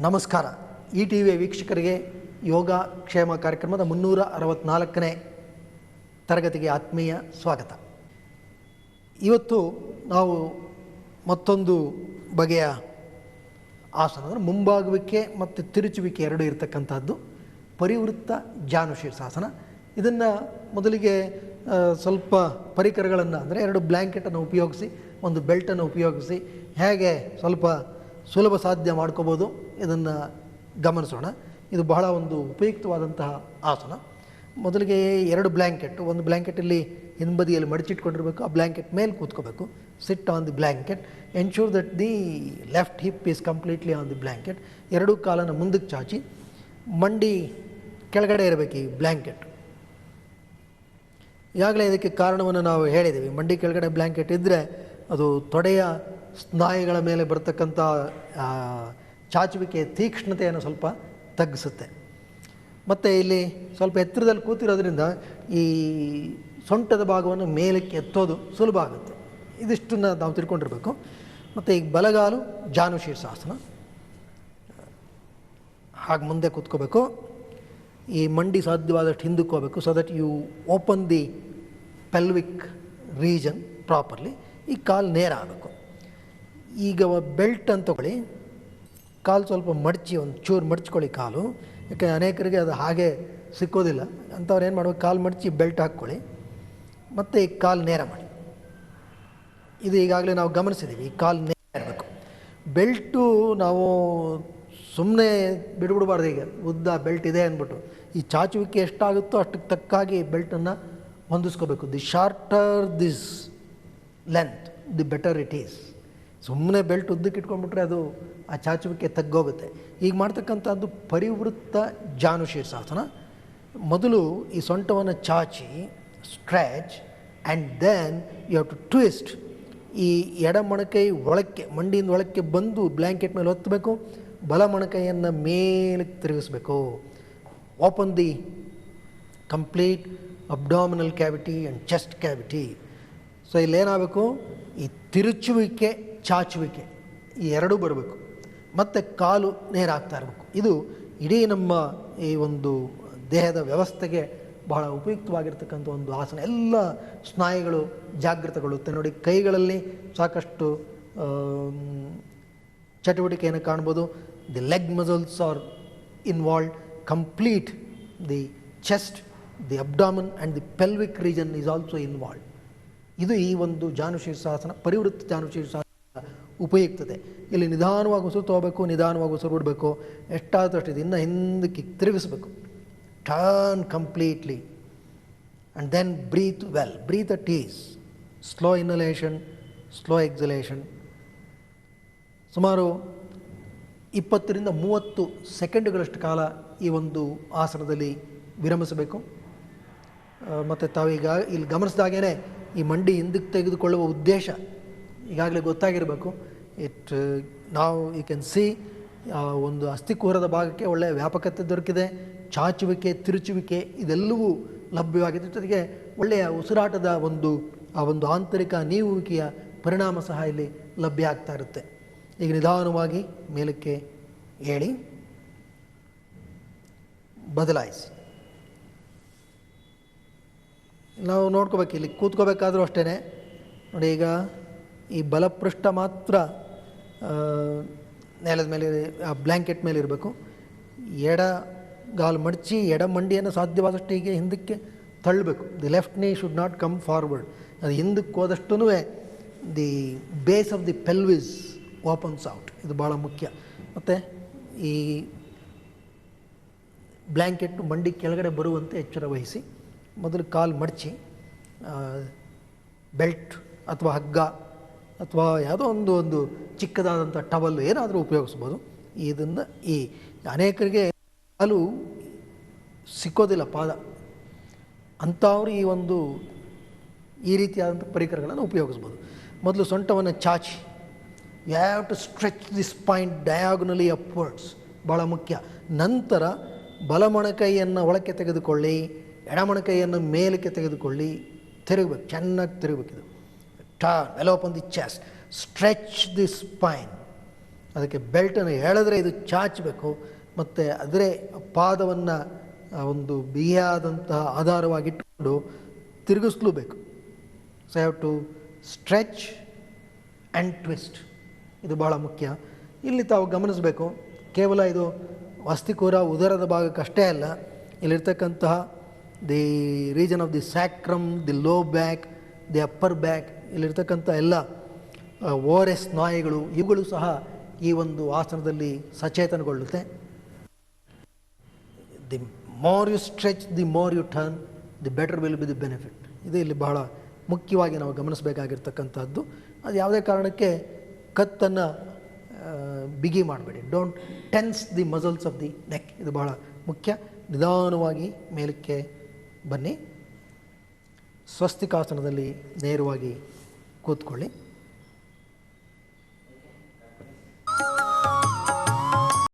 ನಮಸ್ಕಾರ. ಈ ಟಿ ವಿಯ ವೀಕ್ಷಕರಿಗೆ ಯೋಗ ಕ್ಷೇಮ ಕಾರ್ಯಕ್ರಮದ 364ನೇ ತರಗತಿಗೆ ಆತ್ಮೀಯ ಸ್ವಾಗತ. ಇವತ್ತು ನಾವು ಮತ್ತೊಂದು ಬಗೆಯ ಆಸನ ಅಂದರೆ ಮುಂಬಾಗುವಿಕೆ ಮತ್ತು ತಿರುಚುವಿಕೆ ಎರಡೂ ಇರತಕ್ಕಂಥದ್ದು ಪರಿವೃತ್ತ ಜಾನು ಶೀರ್ಷಾಸನ. ಇದನ್ನು ಮೊದಲಿಗೆ ಸ್ವಲ್ಪ ಪರಿಕರಗಳನ್ನು ಅಂದರೆ 2 ಬ್ಲ್ಯಾಂಕೆಟನ್ನು ಉಪಯೋಗಿಸಿ ಒಂದು ಬೆಲ್ಟನ್ನು ಉಪಯೋಗಿಸಿ ಹೇಗೆ ಸ್ವಲ್ಪ ಸುಲಭ ಸಾಧ್ಯ ಮಾಡ್ಕೋಬೋದು ಇದನ್ನು ಗಮನಿಸೋಣ. ಇದು ಬಹಳ ಒಂದು ಉಪಯುಕ್ತವಾದಂತಹ ಆಸನ. ಮೊದಲಿಗೆ 2 ಬ್ಲ್ಯಾಂಕೆಟ್, ಒಂದು ಬ್ಲ್ಯಾಂಕೆಟಲ್ಲಿ ಹಿಂಬದಿಯಲ್ಲಿ ಮಡಚಿಟ್ಕೊಂಡಿರಬೇಕು, ಆ ಬ್ಲ್ಯಾಂಕೆಟ್ ಮೇಲೆ ಕೂತ್ಕೋಬೇಕು. Sit on the blanket, ensure that the left hip is completely on the blanket. ಎರಡೂ ಕಾಲನ್ನು ಮುಂದಕ್ಕೆ ಚಾಚಿ ಮಂಡಿ ಕೆಳಗಡೆ ಇರಬೇಕು ಈ ಬ್ಲ್ಯಾಂಕೆಟ್. ಈಗಾಗಲೇ ಇದಕ್ಕೆ ಕಾರಣವನ್ನು ನಾವು ಹೇಳಿದ್ದೀವಿ. ಮಂಡಿ ಕೆಳಗಡೆ ಬ್ಲ್ಯಾಂಕೆಟ್ ಇದ್ದರೆ ಅದು ತೊಡೆಯ ಸ್ನಾಯುಗಳ ಮೇಲೆ ಬರ್ತಕ್ಕಂಥ ಚಾಚುವಿಕೆಯ ತೀಕ್ಷ್ಣತೆಯನ್ನು ಸ್ವಲ್ಪ ತಗ್ಗಿಸುತ್ತೆ. ಮತ್ತು ಇಲ್ಲಿ ಸ್ವಲ್ಪ ಎತ್ತರದಲ್ಲಿ ಕೂತಿರೋದ್ರಿಂದ ಈ ಸೊಂಟದ ಭಾಗವನ್ನು ಮೇಲಕ್ಕೆ ಎತ್ತೋದು ಸುಲಭ ಆಗುತ್ತೆ. ಇದಿಷ್ಟನ್ನು ನಾವು ತಿಳ್ಕೊಂಡಿರಬೇಕು. ಮತ್ತು ಈಗ ಬಲಗಾಲು ಜಾನು ಶೀರ್ಷಾಸನ, ಹಾಗೆ ಮುಂದೆ ಕೂತ್ಕೋಬೇಕು. ಈ ಮಂಡಿ ಸಾಧ್ಯವಾದಷ್ಟು ಹಿಂದಕ್ಕೆ ಹೋಗಬೇಕು, so that you open the pelvic region properly. ಈ ಕಾಲು ನೇರ ಆಗಬೇಕು. ಈಗ ಬೆಲ್ಟ್ ಅಂತ ತಗೊಳ್ಳಿ, ಕಾಲು ಸ್ವಲ್ಪ ಮಡಚಿ ಒಂದು ಚೂರು ಮಡಚ್ಕೊಳ್ಳಿ ಕಾಲು. ಯಾಕೆ ಅನೇಕರಿಗೆ ಅದು ಹಾಗೆ ಸಿಕ್ಕೋದಿಲ್ಲ ಅಂಥವ್ರು ಏನು ಮಾಡ್ಬೇಕು, ಕಾಲು ಮಡಚಿ ಬೆಲ್ಟ್ ಹಾಕ್ಕೊಳ್ಳಿ. ಮತ್ತು ಈ ಕಾಲು ನೇರ ಮಾಡಿ. ಇದು ಈಗಾಗಲೇ ನಾವು ಗಮನಿಸಿದ್ದೀವಿ, ಈ ಕಾಲು ನೇರ ಇರಬೇಕು. ಬೆಲ್ಟು ನಾವು ಸುಮ್ಮನೆ ಬಿಡ್ಬಿಡ್ಬಾರ್ದು. ಈಗ ಉದ್ದ ಬೆಲ್ಟ್ ಇದೆ ಅಂದ್ಬಿಟ್ಟು ಈ ಚಾಚುವಿಕೆ ಎಷ್ಟಾಗುತ್ತೋ ಅಷ್ಟಕ್ಕೆ ತಕ್ಕಾಗಿ ಬೆಲ್ಟನ್ನು ಹೊಂದಿಸ್ಕೋಬೇಕು. The shorter this length the better it is. ಸುಮ್ಮನೆ ಬೆಲ್ಟ್ ಉದ್ದಕ್ಕೆ ಇಟ್ಕೊಂಡ್ಬಿಟ್ರೆ ಅದು ಆ ಚಾಚುವಿಕೆ ತಗ್ಗೋಗುತ್ತೆ. ಈಗ ಮಾಡ್ತಕ್ಕಂಥದ್ದು ಪರಿವೃತ್ತ ಜಾನು ಶೀರ್ಷಾಸನ. ಮೊದಲು ಈ ಸೊಂಟವನ್ನು ಚಾಚಿ stretch and then you have to twist. ಈ ಎಡ ಮೊಣಕೈ ಒಳಕ್ಕೆ, ಮಂಡಿಯಿಂದ ಒಳಕ್ಕೆ ಬಂದು ಬ್ಲ್ಯಾಂಕೆಟ್ ಮೇಲೆ ಒತ್ತಬೇಕು. ಬಲ ಮೊಣಕೈಯನ್ನು ಮೇಲಕ್ಕೆ ತಿರುಗಿಸ್ಬೇಕು. Open the complete abdominal cavity and chest cavity. So ಇಲ್ಲೇನಾಗಬೇಕು, ಈ ತಿರುಚುವಿಕೆ ಚಾಚುವಿಕೆ ಈ ಎರಡೂ ಬರಬೇಕು. ಮತ್ತು ಕಾಲು ನೇರ ಆಗ್ತಾ ಇರಬೇಕು. ಇದು ಇಡೀ ನಮ್ಮ ಈ ಒಂದು ದೇಹದ ವ್ಯವಸ್ಥೆಗೆ ಬಹಳ ಉಪಯುಕ್ತವಾಗಿರ್ತಕ್ಕಂಥ ಒಂದು ಆಸನ. ಎಲ್ಲ ಸ್ನಾಯುಗಳು ಜಾಗೃತಗೊಳ್ಳುತ್ತೆ. ನೋಡಿ, ಕೈಗಳಲ್ಲಿ ಸಾಕಷ್ಟು ಚಟುವಟಿಕೆಯನ್ನು ಕಾಣ್ಬೋದು. The leg muscles are involved. Complete the chest, the abdomen and the pelvic region is also involved. ಇದು ಈ ಒಂದು ಜಾನು ಶೀರ್ಷಾಸನ, ಪರಿವೃತ್ತ ಜಾನು ಶೀರ್ಷಾಸನ ಉಪಯುಕ್ತತೆ. ಇಲ್ಲಿ ನಿಧಾನವಾಗಿ ಉಸಿರು ತಗೋಬೇಕು, ನಿಧಾನವಾಗಿ ಉಸಿರು ಬಿಡಬೇಕು. ಎಷ್ಟಾದರೂ ಅಷ್ಟು ಇನ್ನು ಹಿಂದಕ್ಕೆ ತಿರುಗಿಸ್ಬೇಕು. Turn completely and then breathe well. Breathe at ease. Slow inhalation, slow exhalation. ಸುಮಾರು 20 ರಿಂದ 30 ಸೆಕೆಂಡುಗಳಷ್ಟು ಕಾಲ ಈ ಒಂದು ಆಸನದಲ್ಲಿ ವಿರಮಿಸಬೇಕು. ಮತ್ತು ತಾವೀಗ ಇಲ್ಲಿ ಗಮನಿಸಿದಾಗೇ ಈ ಮಂಡಿ ಹಿಂದಕ್ಕೆ ತೆಗೆದುಕೊಳ್ಳುವ ಉದ್ದೇಶ ಈಗಾಗಲೇ ಗೊತ್ತಾಗಿರಬೇಕು. ನಾವು ಯು ಕ್ಯಾನ್ ಸಿ ಒಂದು ಅಸ್ಥಿಕೂರದ ಭಾಗಕ್ಕೆ ಒಳ್ಳೆಯ ವ್ಯಾಪಕತೆ ದೊರಕಿದೆ. ಚಾಚುವಿಕೆ, ತಿರುಚುವಿಕೆ ಇದೆಲ್ಲವೂ ಲಭ್ಯವಾಗಿದೆ. ಜೊತೆಗೆ ಒಳ್ಳೆಯ ಉಸಿರಾಟದ ಒಂದು ಆಂತರಿಕ ನೀವುವಿಕೆಯ ಪರಿಣಾಮ ಸಹ ಇಲ್ಲಿ ಲಭ್ಯ ಆಗ್ತಾ ಇರುತ್ತೆ. ಈಗ ನಿಧಾನವಾಗಿ ಮೇಲಕ್ಕೆ ಏಳಿ ಬದಲಾಯಿಸಿ. ನಾವು ನೋಡ್ಕೋಬೇಕು, ಇಲ್ಲಿ ಕೂತ್ಕೋಬೇಕಾದ್ರೂ ಅಷ್ಟೇ ನೋಡಿ. ಈಗ ಈ ಬಲಪೃಷ್ಠ ಮಾತ್ರ ನೆಲದ ಮೇಲೆ, ಆ ಬ್ಲ್ಯಾಂಕೆಟ್ ಮೇಲೆ ಇರಬೇಕು. ಎಡ ಗಾಲು ಮಡಚಿ ಎಡ ಮಂಡಿಯನ್ನು ಸಾಧ್ಯವಾದಷ್ಟು ಹೀಗೆ ಹಿಂದಕ್ಕೆ ತಳ್ಳಬೇಕು. The left knee should not come forward. ಅದು ಹಿಂದಕ್ಕೆ ಹೋದಷ್ಟೂ the base of the pelvis opens out. ಇದು ಭಾಳ ಮುಖ್ಯ. ಮತ್ತು ಈ ಬ್ಲ್ಯಾಂಕೆಟ್ ಮಂಡಿ ಕೆಳಗಡೆ ಬರುವಂತೆ ಎಚ್ಚರ ವಹಿಸಿ. ಮೊದಲು ಕಾಲು ಮಡಚಿ ಬೆಲ್ಟ್ ಅಥವಾ ಹಗ್ಗ ಅಥವಾ ಯಾವುದೋ ಒಂದು ಚಿಕ್ಕದಾದಂಥ ಟವಲ್ ಏನಾದರೂ ಉಪಯೋಗಿಸ್ಬೋದು. ಇದನ್ನು ಈ ಅನೇಕರಿಗೆ ಕಾಲು ಸಿಕ್ಕೋದಿಲ್ಲ, ಪಾದ, ಅಂಥವ್ರು ಈ ರೀತಿಯಾದಂಥ ಪರಿಕರಗಳನ್ನು ಉಪಯೋಗಿಸ್ಬೋದು. ಮೊದಲು ಸೊಂಟವನ್ನು ಚಾಚಿ, you have to stretch the spine diagonally upwards, ಭಾಳ ಮುಖ್ಯ. ನಂತರ ಬಲಮೊಣಕೈಯನ್ನು ಒಳಕ್ಕೆ ತೆಗೆದುಕೊಳ್ಳಿ, ಎಡಮೊಣಕೈಯನ್ನು ಮೇಲಕ್ಕೆ ತೆಗೆದುಕೊಳ್ಳಿ, ತಿರುಗಬೇಕು, ಚೆನ್ನಾಗಿ ತಿರುಗಬೇಕಿದು. Turn, well open the chest, stretch the spine ಅದಕ್ಕೆ ಬೆಲ್ಟನ್ನು ಎಳೆದ್ರೆ ಇದು ಚಾಚಬೇಕು ಮತ್ತು ಅದರ ಪಾದವನ್ನು ಒಂದು ಬಿಗಿಯಾದಂತಹ ಆಧಾರವಾಗಿಟ್ಟುಕೊಂಡು ತಿರುಗಿಸ್ಲೂಬೇಕು. So have to stretch and twist. ಇದು ಬಹಳ ಮುಖ್ಯ. ಇಲ್ಲಿ ತಾವು ಗಮನಿಸಬೇಕು, ಕೇವಲ ಇದು ಅಸ್ಥಿಕೂರ ಉದರದ ಭಾಗಕ್ಕಷ್ಟೇ ಅಲ್ಲ, ಇಲ್ಲಿರ್ತಕ್ಕಂತಹ the region of the sacrum, the low back, the upper back, ಇಲ್ಲಿರ್ತಕ್ಕಂಥ ಎಲ್ಲ ಓರೆಸ್ ಸ್ನಾಯುಗಳು ಇವುಗಳು ಸಹ ಈ ಒಂದು ಆಸನದಲ್ಲಿ ಸಚೇತನಗೊಳ್ಳುತ್ತೆ. The more you stretch, the more you turn, the better will be the benefit. ಇದು ಇಲ್ಲಿ ಬಹಳ ಮುಖ್ಯವಾಗಿ ನಾವು ಗಮನಿಸಬೇಕಾಗಿರ್ತಕ್ಕಂಥದ್ದು. ಅದು ಯಾವುದೇ ಕಾರಣಕ್ಕೆ ಕತ್ತನ್ನು ಬಿಗಿ ಮಾಡಬೇಡಿ. Don't tense the muscles of the neck. ಇದು ಬಹಳ ಮುಖ್ಯ. ನಿಧಾನವಾಗಿ ಮೇಲಕ್ಕೆ ಬನ್ನಿ. ಸ್ವಸ್ತಿಕಾಸನದಲ್ಲಿ ನೇರವಾಗಿ ಕೂತ್ಕೊಳ್ಳಿ.